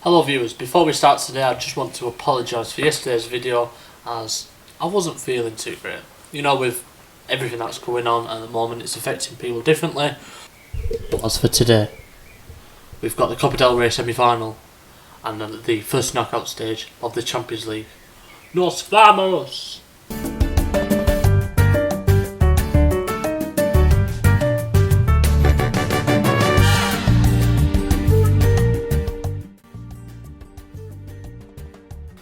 Hello viewers, before we start today I just want to apologise for yesterday's video as I wasn't feeling too great. You know, with everything that's going on at the moment it's affecting people differently. But as for today, we've got the Copa del Rey semi-final and the first knockout stage of the Champions League. Nos vamos!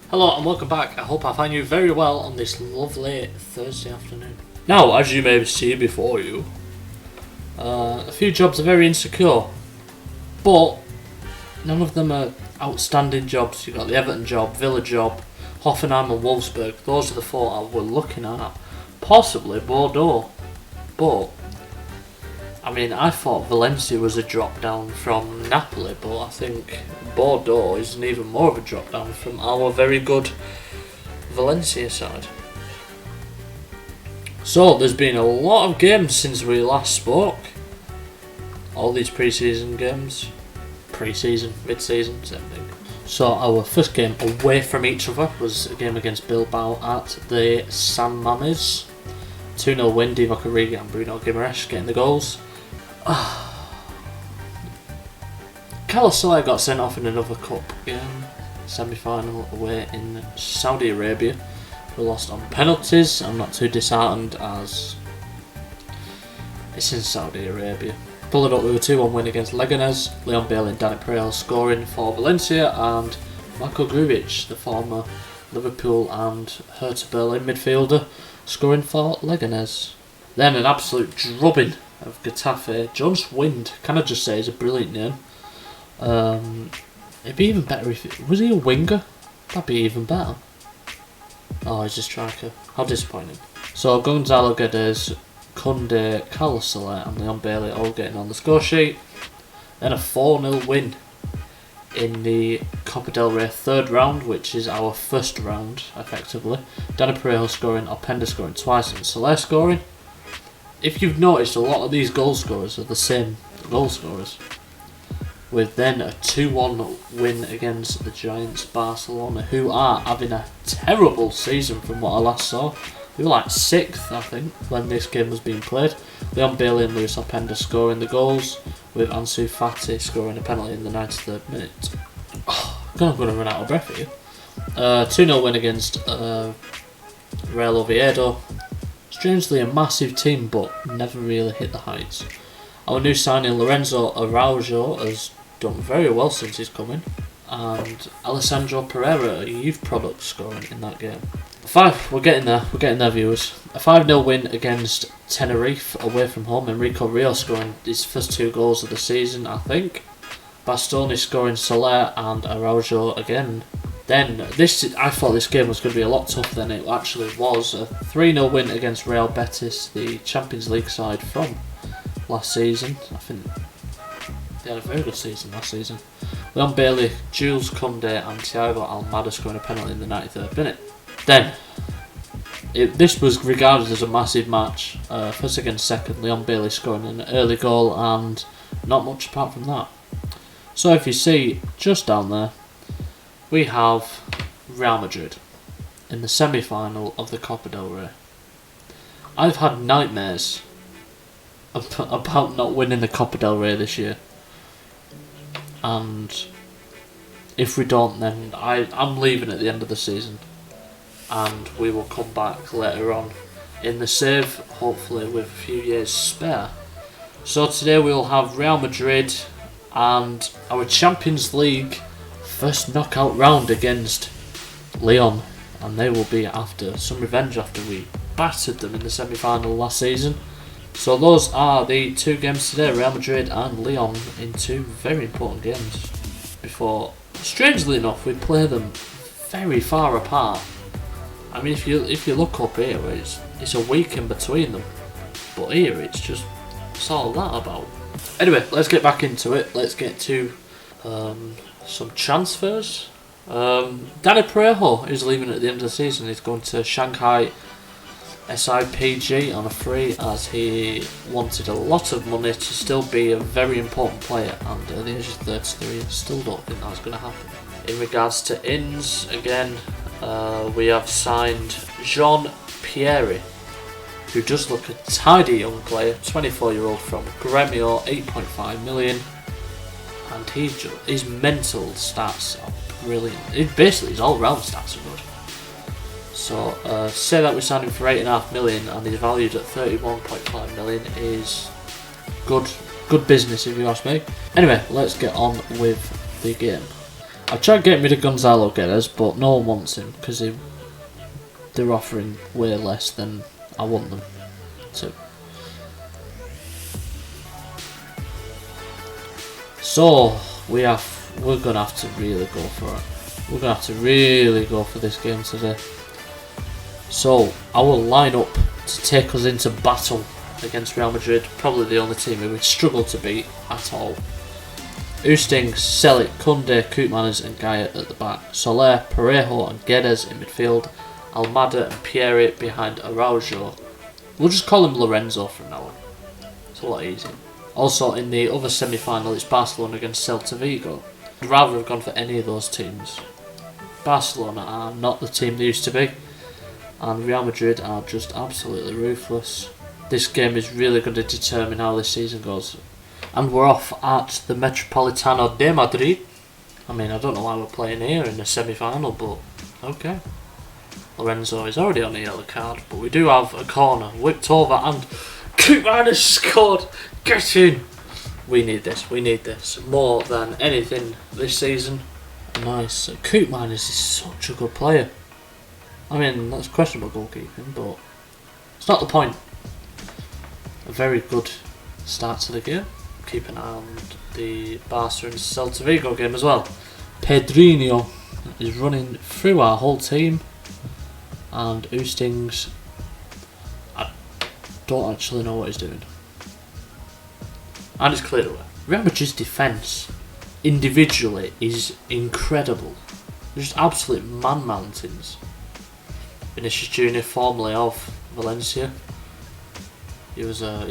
Hello and welcome back. I hope I find you very well on this lovely Thursday afternoon. Now, as you may see before you, a few jobs are very insecure, but none of them are outstanding jobs. You've got the Everton job, Villa job, Hoffenheim and Wolfsburg. Those are the four we're looking at. Possibly Bordeaux, but I mean, I thought Valencia was a drop down from Napoli, but I think Bordeaux is even more of a drop down from our very good Valencia side. So there's been a lot of games since we last spoke. All these pre-season games, pre-season, mid-season, same thing. So our first game away from each other was a game against Bilbao at the San Mamés. 2-0 win, Divock Origi and Bruno Guimaraes getting the goals. Carlos Soler got sent off in another cup game, semi-final away in Saudi Arabia. We lost on penalties. I'm not too disheartened as it's in Saudi Arabia. Followed up with a 2-1 win against Leganés. Lyon and Danny Pereira scoring for Valencia, and Marko Grujic, the former Liverpool and Hertha Berlin midfielder, scoring for Leganés. Then an absolute drubbing of Getafe. Jonas Wind, can I just say, is a brilliant name. It'd be even better if was he a winger? That'd be even better. Oh, he's a striker. How disappointing. So Gonzalo Guedes, Koundé, Carlos Soler and Leon Bailey all getting on the score sheet. Then a 4-0 win in the Copa del Rey third round, which is our first round effectively. Danny Pereira scoring, Openda scoring twice and Soler scoring. If you've noticed, a lot of these goal scorers are the same goal scorers. With then a 2-1 win against the Giants Barcelona, who are having a terrible season from what I last saw. They were like 6th, I think, when this game was being played. Leon Bailey and Luis Openda scoring the goals, with Ansu Fati scoring a penalty in the 93rd minute. I'm going to run out of breath here. 2-0 win against Real Oviedo. Strangely a massive team, but never really hit the heights. Our new signing Lorenzo Araujo has done very well since he's come in, and Alessandro Pereira, a youth product, scoring in that game. We're getting there viewers. A 5-0 win against Tenerife away from home, Enrico Rio scoring his first 2 goals of the season, I think. Bastoni scoring Soler and Araujo again. Then, I thought this game was going to be a lot tougher than it actually was. A 3-0 win against Real Betis, the Champions League side from last season. I think they had a very good season last season. Leon Bailey, Jules Koundé and Thiago Almada scoring a penalty in the 93rd minute. Then, this was regarded as a massive match. First against second, Leon Bailey scoring an early goal and not much apart from that. So if you see, just down there, we have Real Madrid in the semi-final of the Copa del Rey. I've had nightmares about not winning the Copa del Rey this year, and if we don't, then I'm leaving at the end of the season, and we will come back later on in the save, hopefully with a few years spare. So today we'll have Real Madrid and our Champions League first knockout round against Lyon, and they will be after some revenge after we battered them in the semi-final last season. So those are the 2 games today, Real Madrid and Lyon, in 2 very important games. Before, strangely enough, we play them very far apart. I mean, if you look up here, it's a week in between them, but here it's all that about. Anyway, let's get back into it. Let's get to some transfers. Danny Pereira is leaving at the end of the season. He's going to Shanghai SIPG on a free, as he wanted a lot of money to still be a very important player, and at the age of 33 I still don't think that's going to happen. In regards to ins, again, we have signed Jean Pierre, who does look a tidy young player, 24-year-old from Gremio, 8.5 million, and his mental stats are brilliant. Basically, his all-round stats are good. So, say that we signed him for 8.5 million, and he's valued at 31.5 million is good business if you ask me. Anyway, let's get on with the game. I've tried getting rid of Gonzalo Guedes, but no one wants him because they're offering way less than I want them to. So we're gonna have to really go for it. We're gonna have to really go for this game today. So I will line up to take us into battle against Real Madrid, probably the only team who would struggle to beat at all. Oosting, Selic, Koundé, Koopmeiners and Gaia at the back. Soler, Parejo and Guedes in midfield. Almada and Pierre behind Araujo. We'll just call him Lorenzo from now on. It's a lot easier. Also in the other semi-final it's Barcelona against Celta Vigo. I'd rather have gone for any of those teams. Barcelona are not the team they used to be, and Real Madrid are just absolutely ruthless. This game is really going to determine how this season goes. And we're off at the Metropolitano de Madrid. I mean, I don't know why we're playing here in the semi-final, but okay. Lorenzo is already on a yellow card, but we do have a corner whipped over and Koopmeiners scored. Get in! We need this more than anything this season. Nice. Koopmeiners is such a good player. I mean, that's questionable goalkeeping, but it's not the point. A very good start to the game. Keep an eye on the Barca and Celta Vigo game as well. Pedrinho is running through our whole team, and Oostings, I don't actually know what he's doing. And it's cleared away. Real Madrid's defence individually is incredible. They're just absolute man mountains. Vinicius Junior, formerly of Valencia. He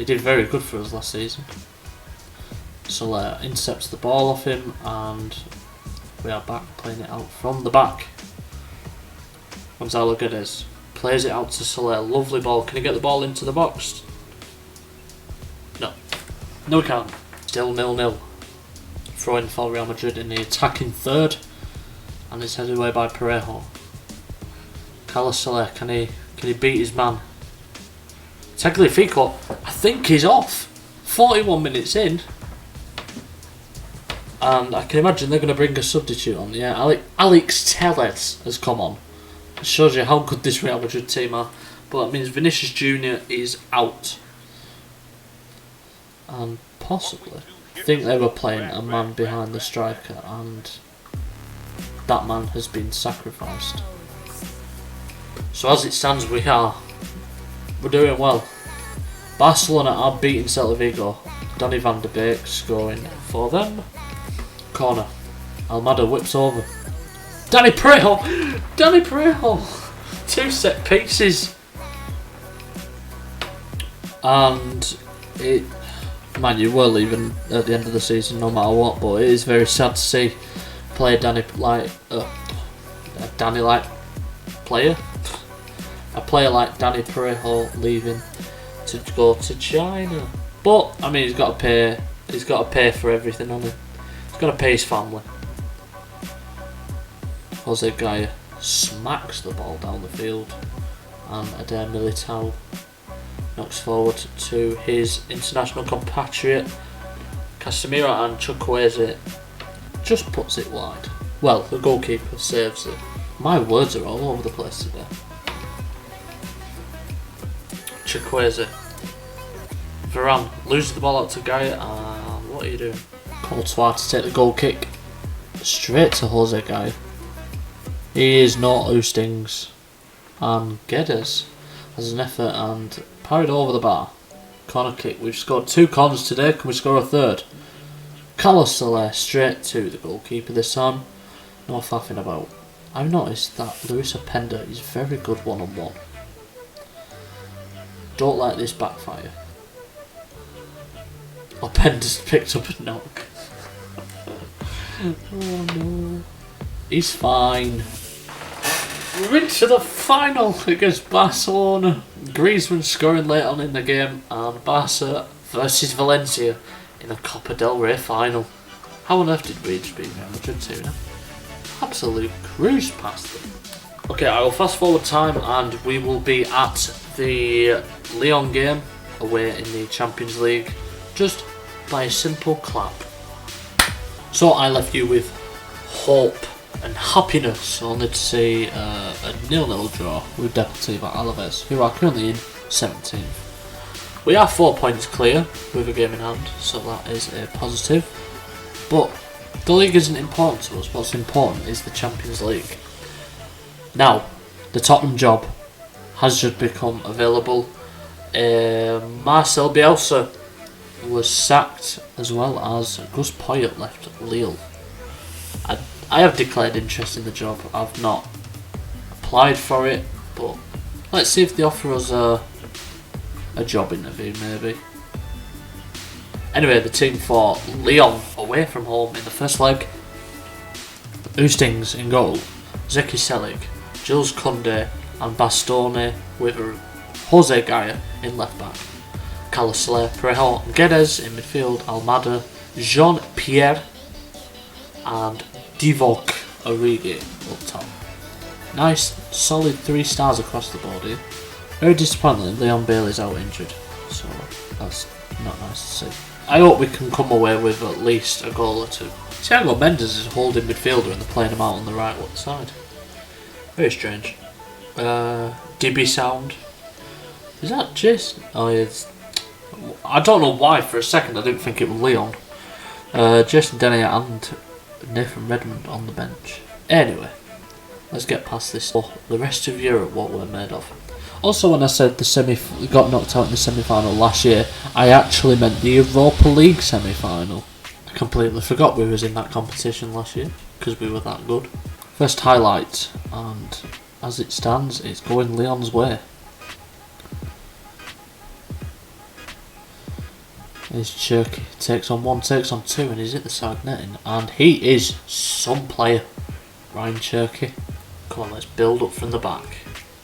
did very good for us last season. Soler intercepts the ball off him, and we are back playing it out from the back. Gonzalo Guedes plays it out to Soler. Lovely ball. Can he get the ball into the box? No. No, he can't. Still 0-0. Throw in for Real Madrid in the attacking third, and it's headed away by Parejo. Carlos Soler, can he beat his man? Tagliafico, I think he's off. 41 minutes in, and I can imagine they're going to bring a substitute on. Yeah, Alex Telles has come on. It shows you how good this Real Madrid team are. But that means Vinicius Junior is out, and possibly, I think they were playing a man behind the striker, and that man has been sacrificed. So as it stands, we're doing well. Barcelona are beating Celta Vigo. Donny van de Beek scoring for them. Corner. Almada whips over. Danny Parejo! 2 set pieces. And man, you were leaving at the end of the season no matter what, but it is very sad to see a Danny like player. A player like Danny Parejo leaving to go to China. But I mean, he's got to pay for everything, hasn't he? He's got to pay his family. Jose Gaia smacks the ball down the field, and Eder Militao knocks forward to his international compatriot Casemiro, and Chukwueze just puts it wide. Well, the goalkeeper saves it. My words are all over the place today. Chukwueze. Varane loses the ball out to Gaia, and what are you doing? Courtois to take the goal kick straight to Jose Gaia. He is not Oostings, and Guedes has an effort and parried over the bar. Corner kick. We've scored 2 corners today. Can we score a third? Carlos Soler straight to the goalkeeper this time. No faffing about. I've noticed that Luis Openda is very good one-on-one. Don't let this backfire. Openda's picked up a knock. Oh no. He's fine. We're into the final against Barcelona. Griezmann scoring late on in the game, and Barca versus Valencia in the Copa del Rey final. How on earth did we just beat Real Madrid 2-0? Absolute cruise past them. Okay, I will fast forward time and we will be at the Lyon game away in the Champions League just by a simple clap. So I left you with hope and happiness, only to see a 0-0 draw with Deportivo Alaves, who are currently in 17th. We are 4 points clear with a game in hand, so that is a positive. But the league isn't important to us. What's important is the Champions League. Now, the Tottenham job has just become available. Marcel Bielsa was sacked, as well as Gus Poyet left Lille. I have declared interest in the job. I've not applied for it, but let's see if they offer us a job interview, maybe. Anyway, the team for Lyon away from home in the first leg. Oostings in goal, Zeki Selig, Jules Koundé and Bastoni with Jose Gaya in left back. Calasle, Parejo and Guedes in midfield, Almada, Jean-Pierre and Divock Origi up top. Nice, solid 3 stars across the board here. Very disappointing, Leon Bailey's out injured, so that's not nice to see. I hope we can come away with at least a goal or two. Thiago Mendes is holding midfielder and they're playing him out on the right side. Very strange. DB sound. Is that Jason? Oh, yeah, I don't know why for a second I didn't think it was Leon. Jason Denier and Nathan Redmond on the bench. Anyway, let's get past this. Oh, the rest of Europe, what we're made of. Also, when I said we got knocked out in the semi-final last year, I actually meant the Europa League semi-final. I completely forgot we was in that competition last year because we were that good. First highlight, and as it stands, it's going Lyon's way. Here's Cherky, takes on 1, takes on 2, and he's at the side netting, and he is some player. Ryan Cherky. Come on, let's build up from the back.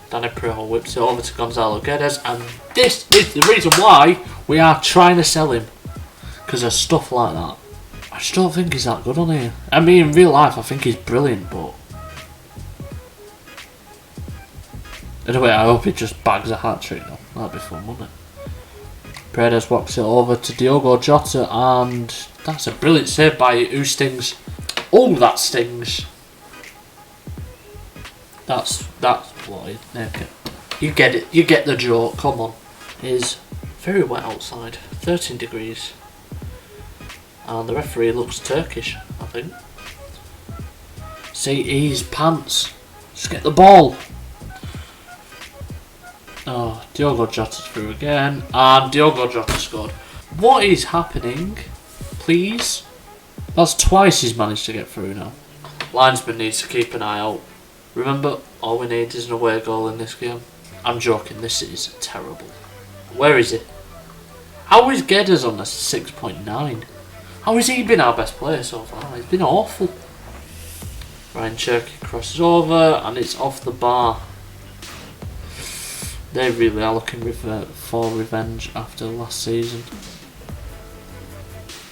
Danny Parejo whips it over to Gonzalo Guedes, and this is the reason why we are trying to sell him. Because of stuff like that. I just don't think he's that good on here. I mean, in real life, I think he's brilliant, but... Anyway, I hope he just bags a hat-trick though. That'd be fun, wouldn't it? Paredes walks it over to Diogo Jota, and that's a brilliant save by Oostings. Oh, that stings. That's what it. Okay. You get it. You get the joke. Come on. It is very wet outside. 13 degrees. And the referee looks Turkish, I think. See, his pants. Just get the ball. Oh, Diogo Jota's through again. And Diogo Jota scored. What is happening? Please? That's twice he's managed to get through now. Linesman needs to keep an eye out. Remember, all we need is an away goal in this game. I'm joking, this is terrible. Where is he? How is Guedes on the 6.9? How has he been our best player so far? He's been awful. Ryan Cherky crosses over and it's off the bar. They really are looking for revenge after last season.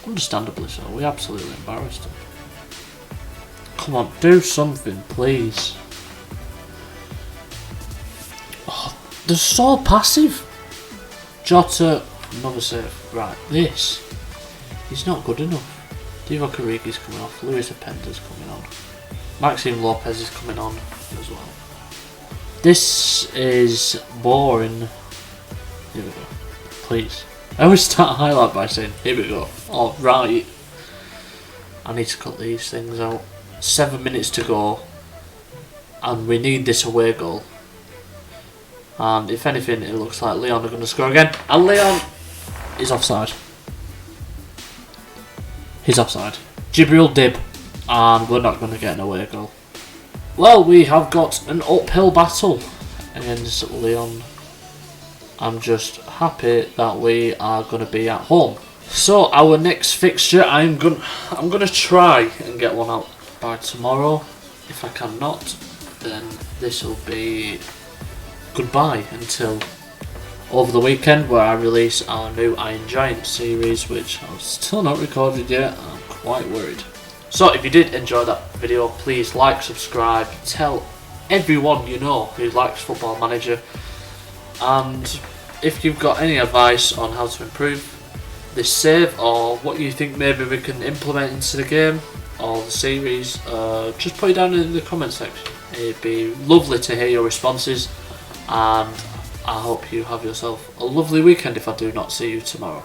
Understandably so, we absolutely embarrassed them. Come on, do something, please. Oh, they're so passive. Jota, another save. Right, this is not good enough. Divock Origi's coming off, Luis Apenda's coming on. Maxime Lopez is coming on as well. This is boring. Here we go. Please. I always start a highlight by saying, here we go. Oh, right. I need to cut these things out. 7 minutes to go. And we need this away goal. And if anything, it looks like Lyon are going to score again. And Lyon is offside. He's offside. Jibril Dib. And we're not going to get an away goal. Well, we have got an uphill battle against Lyon. I'm just happy that we are going to be at home. So our next fixture, I'm gonna try and get one out by tomorrow. if I cannot, then this will be goodbye until over the weekend, where I release our new Iron Giant series, which I've still not recorded yet. I'm quite worried. So if you did enjoy that video, please like, subscribe, tell everyone you know who likes Football Manager, and if you've got any advice on how to improve this save, or what you think maybe we can implement into the game or the series, just put it down in the comment section. It'd be lovely to hear your responses, and I hope you have yourself a lovely weekend if I do not see you tomorrow.